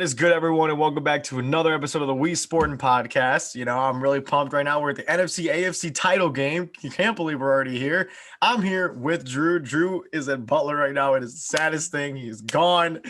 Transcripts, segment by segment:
is good, everyone, and welcome back to another episode of the WeSportin podcast. I'm really pumped right now. We're at the NFC AFC title game. You can't believe we're already here. I'm here with Drew. Drew is at Butler right now. It is the saddest thing. He's gone.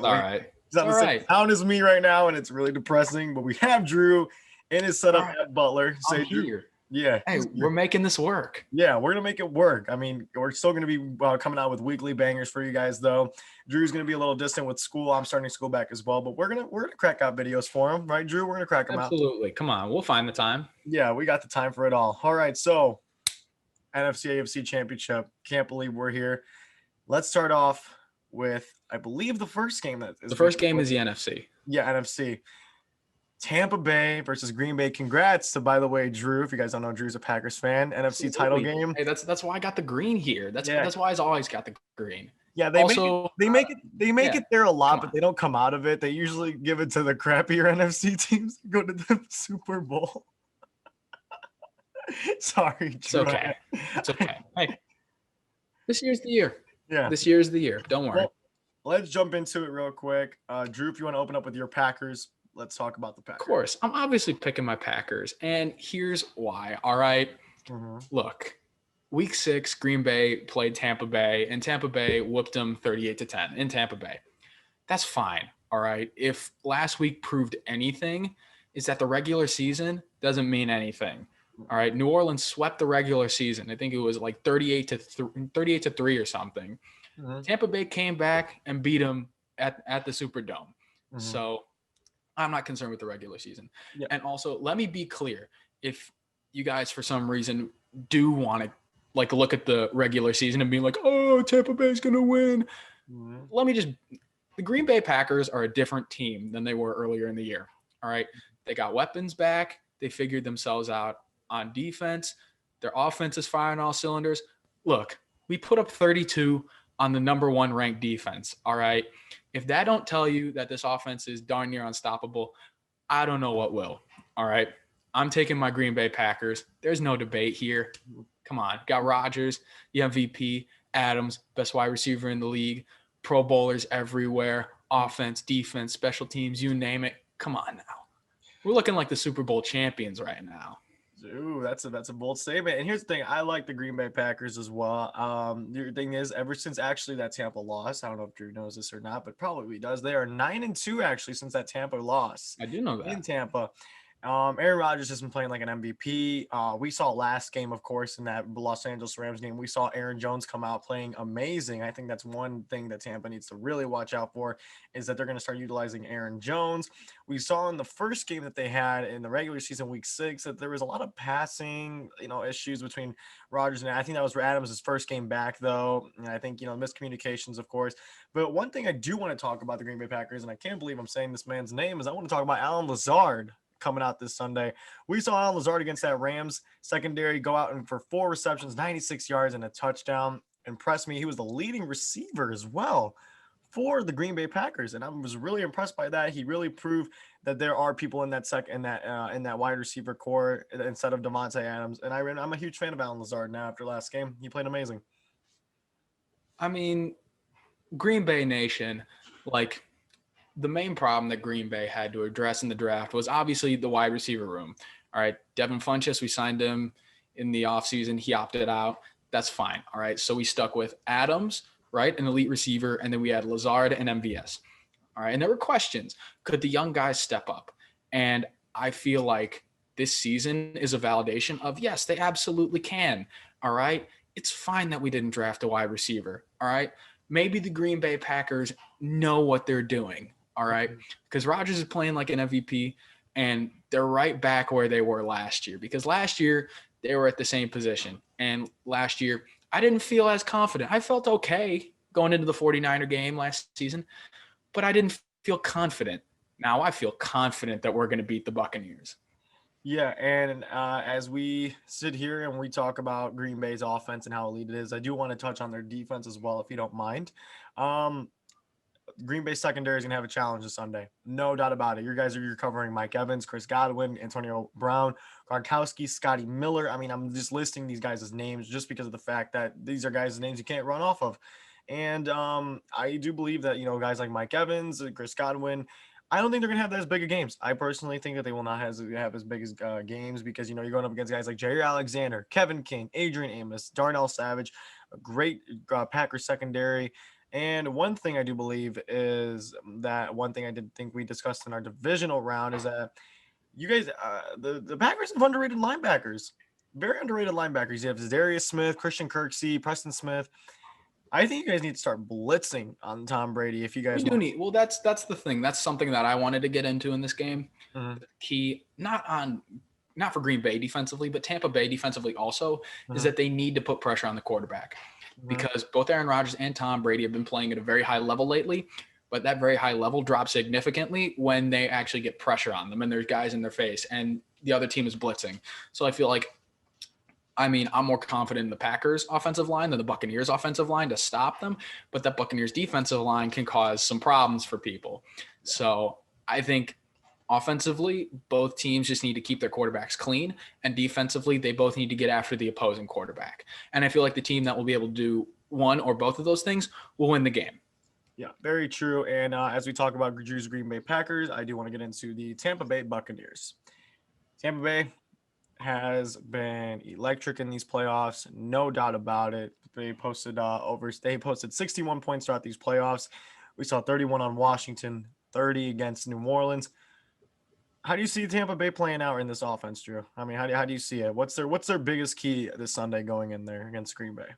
All right. He's on the same town as me right now, and it's really depressing. But we have Drew in his setup at Butler. I'm here. Yeah. Hey, we're making this work. Yeah, we're going to make it work. I mean, we're still going to be coming out with weekly bangers for you guys, though. Drew's going to be a little distant with school. I'm starting school back as well, but we're going to crack out videos for him, right, Drew? We're going to crack them out. Absolutely. Come on. We'll find the time. Yeah, we got the time for it all. All right, so NFC AFC Championship. Can't believe we're here. Let's start off with, I believe, the first game. The first game is the NFC. Yeah, NFC. Tampa Bay versus Green Bay. Congrats to, by the way, Drew. If you guys don't know, Drew's a Packers fan. NFC title game. Hey, that's why I got the green here. That's why I've always got the green. Yeah, they make it there a lot, but they don't come out of it. They usually give it to the crappier NFC teams to go to the Super Bowl. Sorry, Drew. It's okay. Hey, this year's the year. Yeah, this year's the year. Don't worry. Well, let's jump into it real quick. Drew, if you want to open up with your Packers. Let's talk about the Packers. Of course. I'm obviously picking my Packers, and here's why. All right. Mm-hmm. Look, week 6, Green Bay played Tampa Bay, and Tampa Bay whooped them 38-10 in Tampa Bay. That's fine. All right. If last week proved anything, is that the regular season doesn't mean anything. All right. New Orleans swept the regular season. I think it was like 38-3 or something. Mm-hmm. Tampa Bay came back and beat them at the Superdome. Mm-hmm. So I'm not concerned with the regular season. Yeah. And also, let me be clear. If you guys, for some reason, do want to look at the regular season and be like, oh, Tampa Bay's going to win. Mm-hmm. The Green Bay Packers are a different team than they were earlier in the year. All right. They got weapons back. They figured themselves out on defense. Their offense is firing all cylinders. Look, we put up 32 on the number 1 ranked defense. All right. If that don't tell you that this offense is darn near unstoppable, I don't know what will. All right. I'm taking my Green Bay Packers. There's no debate here. Come on. Got Rodgers, the MVP, Adams, best wide receiver in the league, Pro Bowlers everywhere, offense, defense, special teams, you name it. Come on now. We're looking like the Super Bowl champions right now. Ooh, that's a bold statement. And here's the thing. I like the Green Bay Packers as well. The thing is, ever since actually that Tampa loss, I don't know if Drew knows this or not, but probably he does. They are 9-2 actually since that Tampa loss. I do know that. In Tampa. Aaron Rodgers has been playing like an MVP. We saw last game, of course, in that Los Angeles Rams game. We saw Aaron Jones come out playing amazing. I think that's one thing that Tampa needs to really watch out for is that they're going to start utilizing Aaron Jones. We saw in the first game that they had in the regular season, week 6, that there was a lot of passing, issues between Rodgers and I think that was Adams' first game back, though. And I think, miscommunications, of course. But one thing I do want to talk about the Green Bay Packers, and I can't believe I'm saying this man's name, is I want to talk about Allen Lazard coming out this Sunday. We saw Allen Lazard against that Rams secondary go out and for 4 receptions, 96 yards and a touchdown. Impressed me. He was the leading receiver as well for the Green Bay Packers, and I was really impressed by that. He really proved that there are people in that in that wide receiver core instead of Davante Adams. And I'm a huge fan of Allen Lazard now after last game. He played amazing. I mean, Green Bay Nation, the main problem that Green Bay had to address in the draft was obviously the wide receiver room. All right, Devin Funchess, we signed him in the offseason. He opted out. That's fine. All right, so we stuck with Adams, right, an elite receiver, and then we had Lazard and MVS. All right, and there were questions. Could the young guys step up? And I feel like this season is a validation of, yes, they absolutely can. All right, it's fine that we didn't draft a wide receiver. All right, maybe the Green Bay Packers know what they're doing. All right, because Rodgers is playing like an MVP, and they're right back where they were last year. Because last year they were at the same position, and last year I didn't feel as confident. I felt okay going into the 49er game last season, but I didn't feel confident. Now I feel confident that we're going to beat the Buccaneers. Yeah, and as we sit here and we talk about Green Bay's offense and how elite it is, I do want to touch on their defense as well, if you don't mind. Green Bay secondary is going to have a challenge this Sunday. No doubt about it. You guys are covering Mike Evans, Chris Godwin, Antonio Brown, Gronkowski, Scotty Miller. I mean, I'm just listing these guys' names just because of the fact that these are guys' names you can't run off of. And I do believe that, guys like Mike Evans, Chris Godwin, I don't think they're gonna have that as big of games. I personally think that they will not have as big as games because you're going up against guys like Jerry Alexander, Kevin King, Adrian Amos, Darnell Savage, a great Packers secondary. And one thing I do believe is that one thing I did think we discussed in our divisional round is that you guys, the Packers have underrated linebackers, very underrated linebackers. You have Darius Smith, Christian Kirksey, Preston Smith. I think you guys need to start blitzing on Tom Brady if you guys We do want. need. Well, that's the thing. That's something that I wanted to get into in this game. Mhm, The key, not for Green Bay defensively, but Tampa Bay defensively also, is mhm, that they need to put pressure on the quarterback mhm. because both Aaron Rodgers and Tom Brady have been playing at a very high level lately. But that very high level drops significantly when they actually get pressure on them and there's guys in their face and the other team is blitzing. So I feel like, I'm more confident in the Packers offensive line than the Buccaneers offensive line to stop them, but that Buccaneers defensive line can cause some problems for people. So I think offensively, both teams just need to keep their quarterbacks clean, and defensively, they both need to get after the opposing quarterback. And I feel like the team that will be able to do one or both of those things will win the game. Yeah, very true. And as we talk about Drew's Green Bay Packers, I do want to get into the Tampa Bay Buccaneers. Tampa Bay has been electric in these playoffs, no doubt about it. They posted 61 points throughout these playoffs. We saw 31 on Washington, 30 against New Orleans. How do you see Tampa Bay playing out in this offense, Drew? I mean, how do you see it? What's their biggest key this Sunday going in there against Green Bay?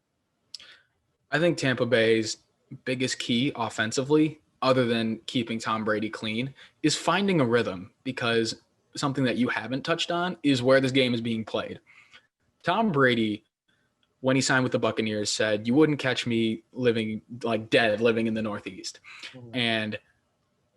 I think Tampa Bay's biggest key offensively, other than keeping Tom Brady clean, is finding a rhythm, because something that you haven't touched on is where this game is being played. Tom Brady, when he signed with the Buccaneers, said, "You wouldn't catch me living in the Northeast." Mhm, And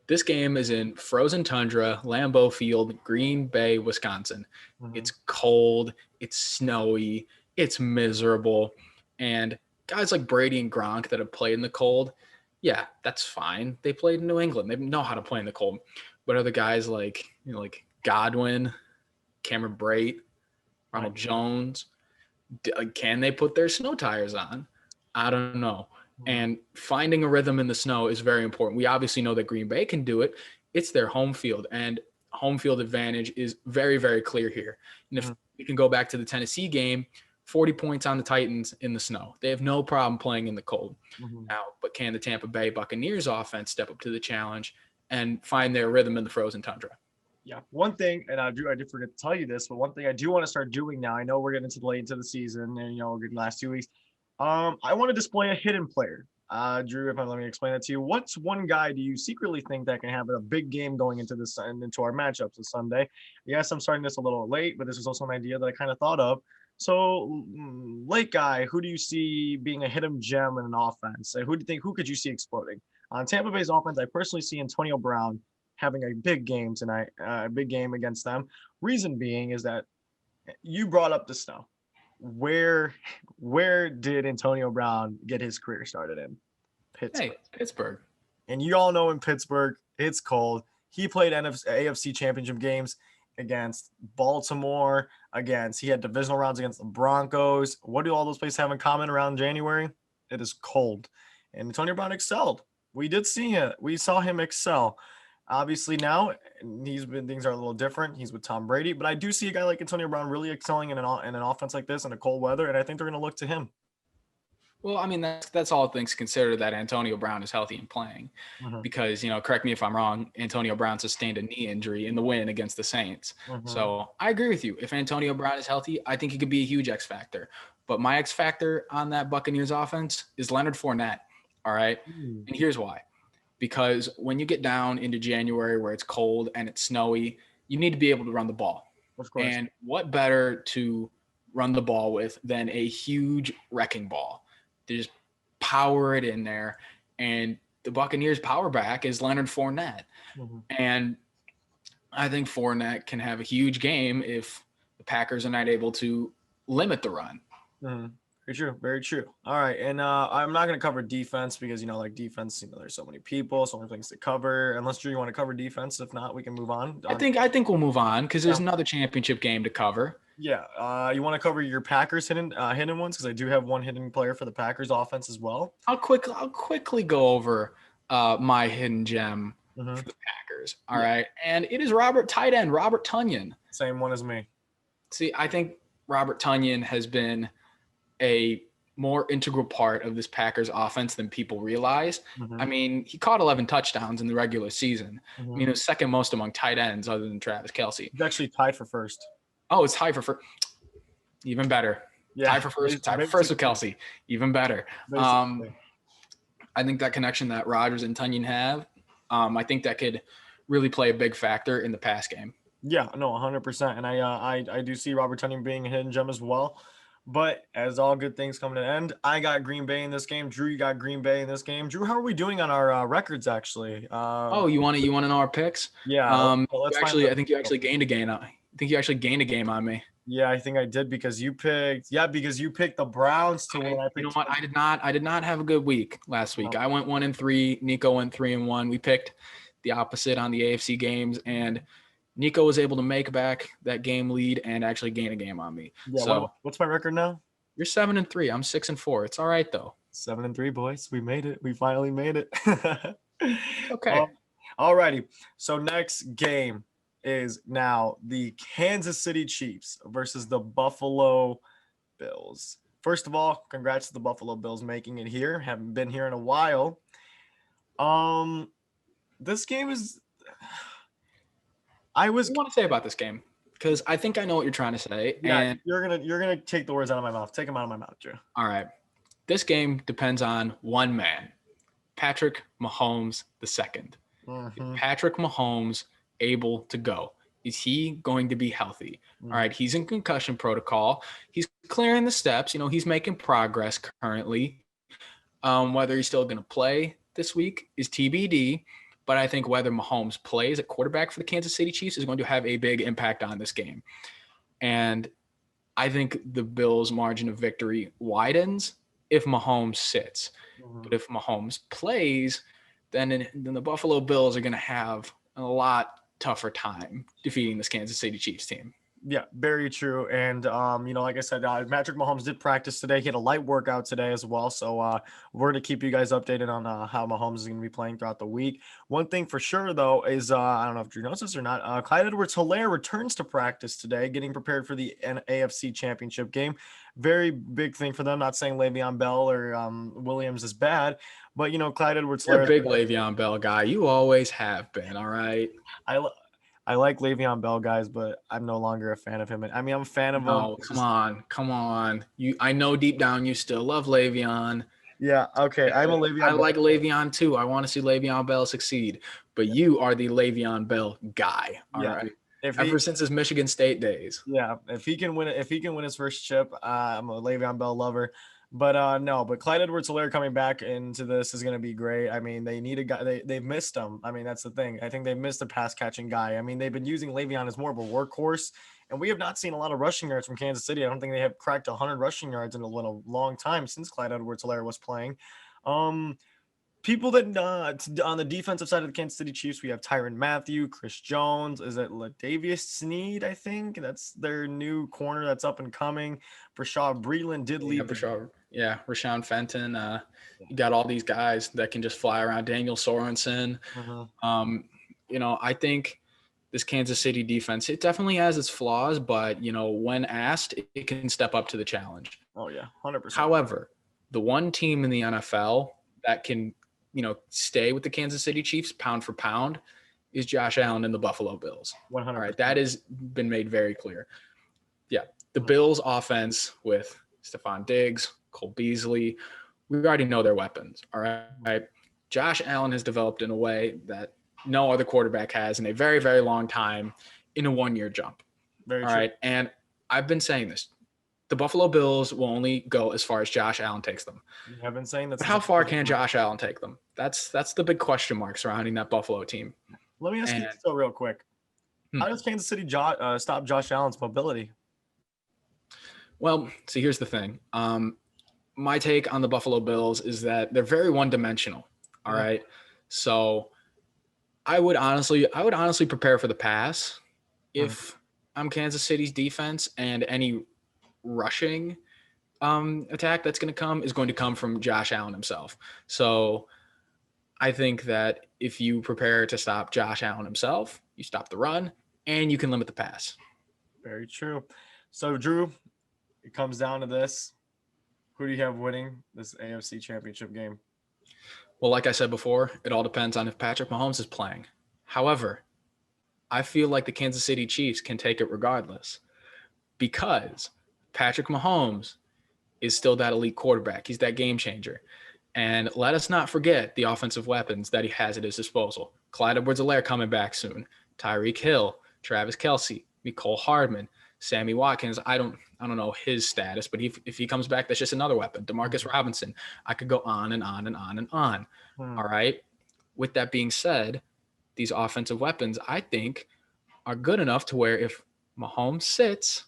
this game is in frozen tundra, Lambeau Field, Green Bay, Wisconsin. mhm, It's cold, it's snowy, it's miserable. And guys like Brady and Gronk that have played in the cold, yeah, that's fine. They played in New England. They know how to play in the cold. But other guys like Godwin, Cameron Brate, right. Ronald Jones, can they put their snow tires on? I don't know. Mhm, And finding a rhythm in the snow is very important. We obviously know that Green Bay can do it. It's their home field, and home field advantage is very, very clear here. And if mhm, we can go back to the Tennessee game, 40 points on the Titans in the snow. They have no problem playing in the cold. mhm. Now, but can the Tampa Bay Buccaneers offense step up to the challenge and find their rhythm in the frozen tundra? Yeah. One thing, and I did forget to tell you this, but one thing I do want to start doing now, I know we're getting into the late into the season and we're getting the last 2 weeks. I want to display a hidden player. Drew, if I let me explain that to you. What's one guy do you secretly think that can have a big game going into this and into our matchups this Sunday? Yes, I'm starting this a little late, but this is also an idea that I kind of thought of. So, late guy, who do you see being a hidden gem in an offense? Who could you see exploding? On Tampa Bay's offense, I personally see Antonio Brown having a big game tonight, a big game against them. Reason being is that you brought up the snow. Where where did Antonio Brown get his career started in? Pittsburgh. Hey, Pittsburgh. And you all know in Pittsburgh, it's cold. He played AFC Championship games against Baltimore, he had divisional rounds against the Broncos. What do all those places have in common around January? It is cold. And Antonio Brown excelled. We did see it. We saw him excel. Obviously now things are a little different. He's with Tom Brady, but I do see a guy like Antonio Brown really excelling in an offense like this in a cold weather, and I think they're going to look to him. Well, that's all things considered that Antonio Brown is healthy and playing, Mhm, because, correct me if I'm wrong, Antonio Brown sustained a knee injury in the win against the Saints. mhm. So I agree with you. If Antonio Brown is healthy, I think he could be a huge X factor. But my X factor on that Buccaneers offense is Leonard Fournette. All right. Mm, And here's why. Because when you get down into January where it's cold and it's snowy, you need to be able to run the ball. of course. And what better to run the ball with than a huge wrecking ball? To just power it in there. And the Buccaneers' power back is Leonard Fournette. Mhm. And I think Fournette can have a huge game if the Packers are not able to limit the run. Mhm. Very true. Very true. All right. And I'm not going to cover defense because, like defense, there's so many people, so many things to cover. Unless Drew, you want to cover defense. If not, we can move on. I think we'll move on because there's Yeah. another championship game to cover. Yeah. You want to cover your Packers hidden ones? Because I do have one hidden player for the Packers offense as well. I'll quickly go over my hidden gem for the Packers. All right. And it is tight end Robert Tonyan. Same one as me. See, I think Robert Tonyan has been a more integral part of this Packers offense than people realize. I mean, he caught 11 touchdowns in the regular season. I mean, it was second most among tight ends other than Travis Kelce. He's actually tied for first. Oh, it's tied for first. Even better. Yeah. Tied for first with Kelce. Even better. I think that connection that Rodgers and Tonyan have, I think that could really play a big factor in the pass game. Yeah, no, 100%. And I do see Robert Tonyan being a hidden gem as well. But as all good things come to an end, I got Green Bay in this game. Drew, you got Green Bay in this game. Drew, how are we doing on our records actually? You want to know our picks? Yeah. I think you actually gained a game. I think you actually gained a game on me. Yeah, I think I did because you picked the Browns to win. You know what? I did not have a good week last week. I went 1-3. Nico went 3-1. We picked the opposite on the AFC games, and Nico was able to make back that game lead and actually gain a game on me. Yeah. So what's my record now? You're 7-3. I'm 6-4. It's all right though. 7-3, boys. We made it. We finally made it. Okay. All righty. So next game is now the Kansas City Chiefs versus the Buffalo Bills. First of all, congrats to the Buffalo Bills making it here. Haven't been here in a while. This game is. What do you want to say about this game? Because I think I know what you're trying to say. Yeah, and you're gonna take the words out of my mouth. Take them out of my mouth, Drew. All right. This game depends on one man, Patrick Mahomes II. Patrick Mahomes able to go? Is he going to be healthy? All right. He's in concussion protocol. He's clearing the steps. He's making progress currently. Whether he's still going to play this week is TBD. But I think whether Mahomes plays at quarterback for the Kansas City Chiefs is going to have a big impact on this game. And I think the Bills' margin of victory widens if Mahomes sits. But if Mahomes plays, then the Buffalo Bills are going to have a lot tougher time defeating this Kansas City Chiefs team. Yeah, very true. And, like I said, Patrick Mahomes did practice today. He had a light workout today as well. So we're going to keep you guys updated on how Mahomes is going to be playing throughout the week. One thing for sure, though, is I don't know if Drew knows this or not. Clyde Edwards-Helaire returns to practice today, getting prepared for the AFC Championship game. Very big thing for them. Not saying Le'Veon Bell or Williams is bad, but, Clyde Edwards-Helaire. You're a big Le'Veon Bell guy. You always have been, all right? I like Le'Veon Bell, guys, but I'm no longer a fan of him. I'm a fan of him. Oh, come on. I know deep down you still love Le'Veon. Yeah, okay. I'm a Le'Veon. I like Le'Veon too. I want to see Le'Veon Bell succeed, but you are the Le'Veon Bell guy. All right. Ever since his Michigan State days. Yeah, if he can win his first chip, I'm a Le'Veon Bell lover. But but Clyde Edwards-Helaire coming back into this is going to be great. I mean, they need a guy. They've missed him. I mean, that's the thing. I think they missed a pass catching guy. I mean, they've been using Le'Veon as more of a workhorse, and we have not seen a lot of rushing yards from Kansas City. I don't think they have cracked 100 rushing yards in a long time since Clyde Edwards-Helaire was playing. People that on the defensive side of the Kansas City Chiefs, we have Tyrann Mathieu, Chris Jones. Is it Latavius Sneed? I think that's their new corner that's up and coming. Rashad Breeland did leave. Rashawn Fenton. You got all these guys that can just fly around. Daniel Sorensen. I think this Kansas City defense, it definitely has its flaws, but when asked, it can step up to the challenge. Oh yeah, 100%. However, the one team in the NFL that can stay with the Kansas City Chiefs pound for pound is Josh Allen and the Buffalo Bills. 100%. All right, that has been made very clear. Yeah, the Bills offense with Stephon Diggs, Cole Beasley, we already know their weapons. All right. Josh Allen has developed in a way that no other quarterback has in a very, very long time in a one-year jump. Very all true. Right, and I've been saying this. The Buffalo Bills will only go as far as Josh Allen takes them. You have been saying that. How far can Josh Allen take them? That's the big question mark surrounding that Buffalo team. Let me ask you this real quick. How does Kansas City stop Josh Allen's mobility? Well, see, here's the thing. My take on the Buffalo Bills is that they're very one-dimensional. All right. So I would honestly prepare for the pass if I'm Kansas City's defense, and any rushing attack that's going to come is going to come from Josh Allen himself. So I think that if you prepare to stop Josh Allen himself, you stop the run, and you can limit the pass. Very true. So, Drew, it comes down to this. Who do you have winning this AFC Championship game? Well, like I said before, it all depends on if Patrick Mahomes is playing. However, I feel like the Kansas City Chiefs can take it regardless because Patrick Mahomes is still that elite quarterback. He's that game changer. And let us not forget the offensive weapons that he has at his disposal. Clyde Edwards-Helaire coming back soon. Tyreek Hill, Travis Kelce, Mecole Hardman, Sammy Watkins. I don't know his status, but if he comes back, that's just another weapon. Demarcus Robinson. I could go on and on and on and on. All right. With that being said, these offensive weapons, I think, are good enough to where if Mahomes sits,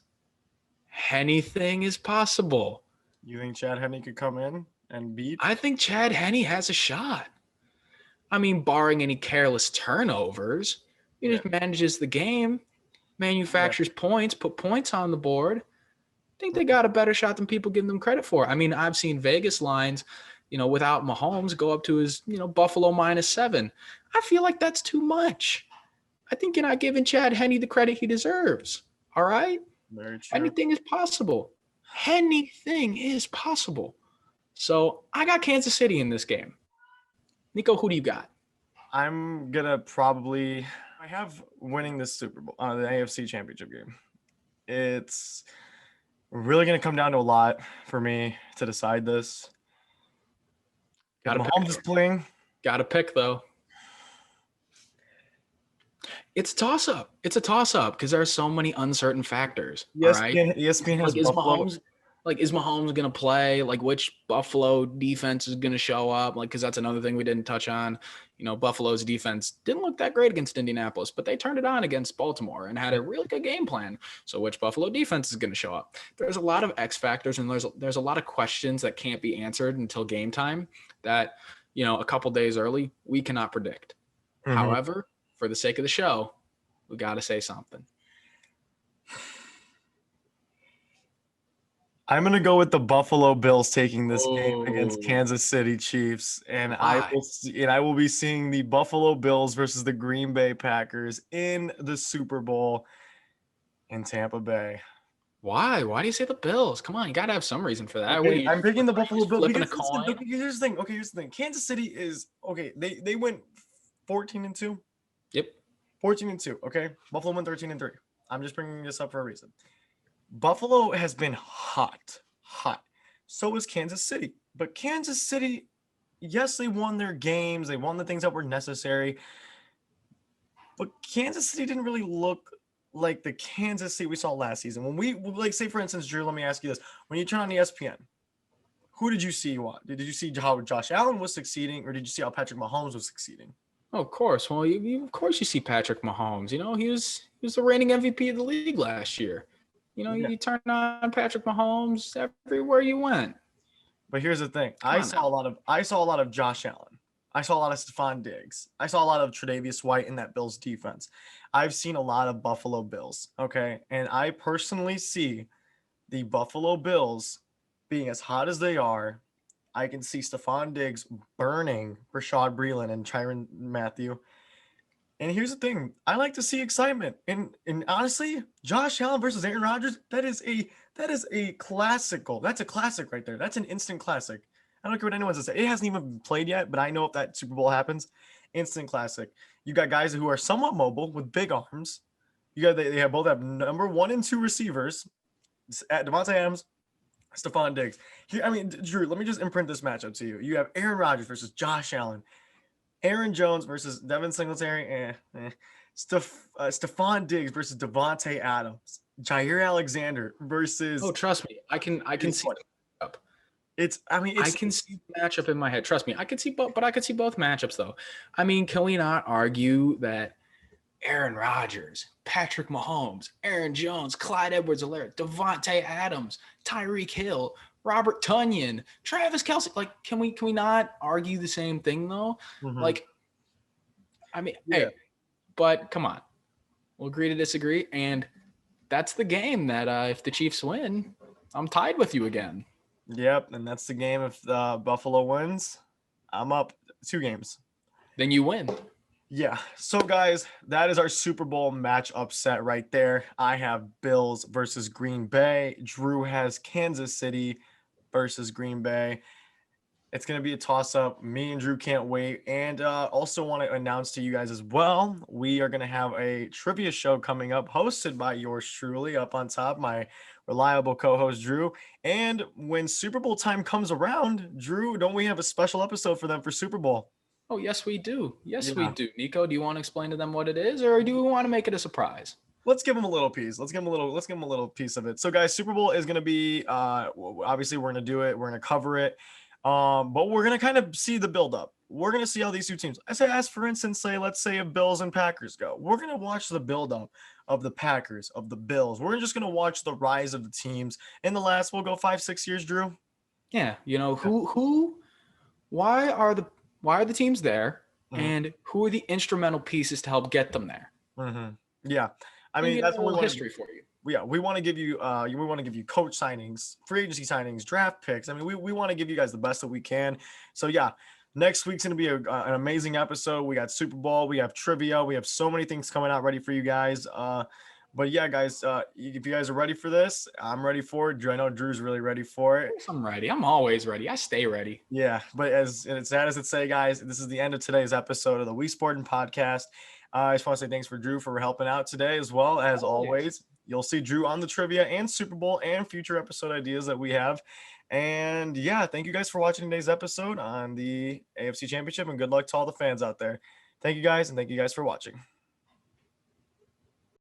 anything is possible. You think Chad Henne could come in and beat? I think Chad Henne has a shot. I mean, barring any careless turnovers, he just manages the game, manufactures points, put points on the board. I think they got a better shot than people give them credit for. I mean, I've seen Vegas lines, without Mahomes go up to his, Buffalo -7. I feel like that's too much. I think you're not giving Chad Henne the credit he deserves. All right? Very true. Anything is possible. Anything is possible. So I got Kansas City in this game. Nico, who do you got? I'm going to I have winning this Super Bowl, the AFC Championship game. It's really going to come down to a lot for me to decide this. If Mahomes is playing. Got to pick, though. It's a toss-up. It's a toss-up because there are so many uncertain factors. Yes, all right? ESPN has Buffalo. Is Mahomes going to play? Like, which Buffalo defense is going to show up? Like, because that's another thing we didn't touch on. Buffalo's defense didn't look that great against Indianapolis, but they turned it on against Baltimore and had a really good game plan. So which Buffalo defense is going to show up? There's a lot of X factors, and there's a lot of questions that can't be answered until game time that, a couple days early, we cannot predict. Mm-hmm. However, for the sake of the show, we got to say something. I'm going to go with the Buffalo Bills taking this game against Kansas City Chiefs, and I will be seeing the Buffalo Bills versus the Green Bay Packers in the Super Bowl in Tampa Bay. Why? Why do you say the Bills? Come on, you got to have some reason for that. Okay, I'm picking the Buffalo Bills. Flipping a coin. Here's the thing. Kansas City is okay. They went 14-2. Yep. 14-2. Okay. Buffalo went 13-3. I'm just bringing this up for a reason. Buffalo has been hot. So is Kansas City. But Kansas City, yes, they won their games. They won the things that were necessary. But Kansas City didn't really look like the Kansas City we saw last season. When we, say, for instance, Drew, let me ask you this. When you turn on ESPN, who did you see? What? Did you see how Josh Allen was succeeding, or did you see how Patrick Mahomes was succeeding? Oh, of course. Well, of course you see Patrick Mahomes. He was the reigning MVP of the league last year. You turn on Patrick Mahomes everywhere you went. But here's the thing. I saw a lot of Josh Allen. I saw a lot of Stephon Diggs. I saw a lot of Tre'Davious White in that Bills defense. I've seen a lot of Buffalo Bills, okay? And I personally see the Buffalo Bills being as hot as they are. I can see Stephon Diggs burning Rashad Breeland and Tyrann Mathieu. And here's the thing. I like to see excitement. And honestly, Josh Allen versus Aaron Rodgers, that is a classical. That's a classic right there. That's an instant classic. I don't care what anyone says. It hasn't even been played yet, but I know if that Super Bowl happens, instant classic. You got guys who are somewhat mobile with big arms. They both have number 1 and 2 receivers. Devontae Adams, Stephon Diggs. Drew, let me just imprint this matchup to you. You have Aaron Rodgers versus Josh Allen. Aaron Jones versus Devin Singletary. Stephon Diggs versus Devontae Adams. Jair Alexander versus. Oh, trust me, I can see the matchup. I can see the matchup in my head. Trust me, I could see both, but I could see both matchups though. Can we not argue that Aaron Rodgers, Patrick Mahomes, Aaron Jones, Clyde Edwards-Helaire, Devontae Adams, Tyreek Hill, Robert Tonyan, Travis Kelce, can we not argue the same thing though? Mm-hmm. Hey, but come on, we'll agree to disagree, and that's the game that if the Chiefs win, I'm tied with you again. Yep, and that's the game. If Buffalo wins, I'm up 2 games. then you win. Yeah. So, guys, that is our Super Bowl match upset right there. I have Bills versus Green Bay. Drew has Kansas City versus Green Bay. It's going to be a toss up. Me and Drew can't wait. And also want to announce to you guys as well, we are going to have a trivia show coming up hosted by yours truly up on top, my reliable co-host Drew. And when Super Bowl time comes around, Drew, don't we have a special episode for them for Super Bowl? Oh, yes, we do. Yes, we Yeah. do. Nico, do you want to explain to them what it is, or do we want to make it a surprise? Let's give them a little piece. Let's give them a little piece of it. So, guys, Super Bowl is going to be obviously we're going to do it. We're going to cover it. But we're going to kind of see the build up. We're going to see how these two teams, as for instance, let's say if Bills and Packers go, we're going to watch the build up of the Packers, of the Bills. We're just going to watch the rise of the teams in the last, we'll go 5-6 years, Drew. Yeah. Why are the teams there, and who are the instrumental pieces to help get them there? Yeah. I mean, that's a little history for you. Yeah, we want to give you coach signings, free agency signings, draft picks. I mean, we want to give you guys the best that we can. So yeah, next week's going to be an amazing episode. We got Super Bowl, we have trivia, we have so many things coming out ready for you guys. But yeah, guys, if you guys are ready for this, I'm ready for it. I know Drew's really ready for it. I'm ready. I'm always ready. I stay ready. Yeah, but as sad as it say, guys, this is the end of today's episode of the WeSportin podcast. I just want to say thanks for Drew for helping out today as well. As always, you'll see Drew on the trivia and Super Bowl and future episode ideas that we have. And yeah, thank you guys for watching today's episode on the AFC Championship, and good luck to all the fans out there. Thank you guys, and thank you guys for watching.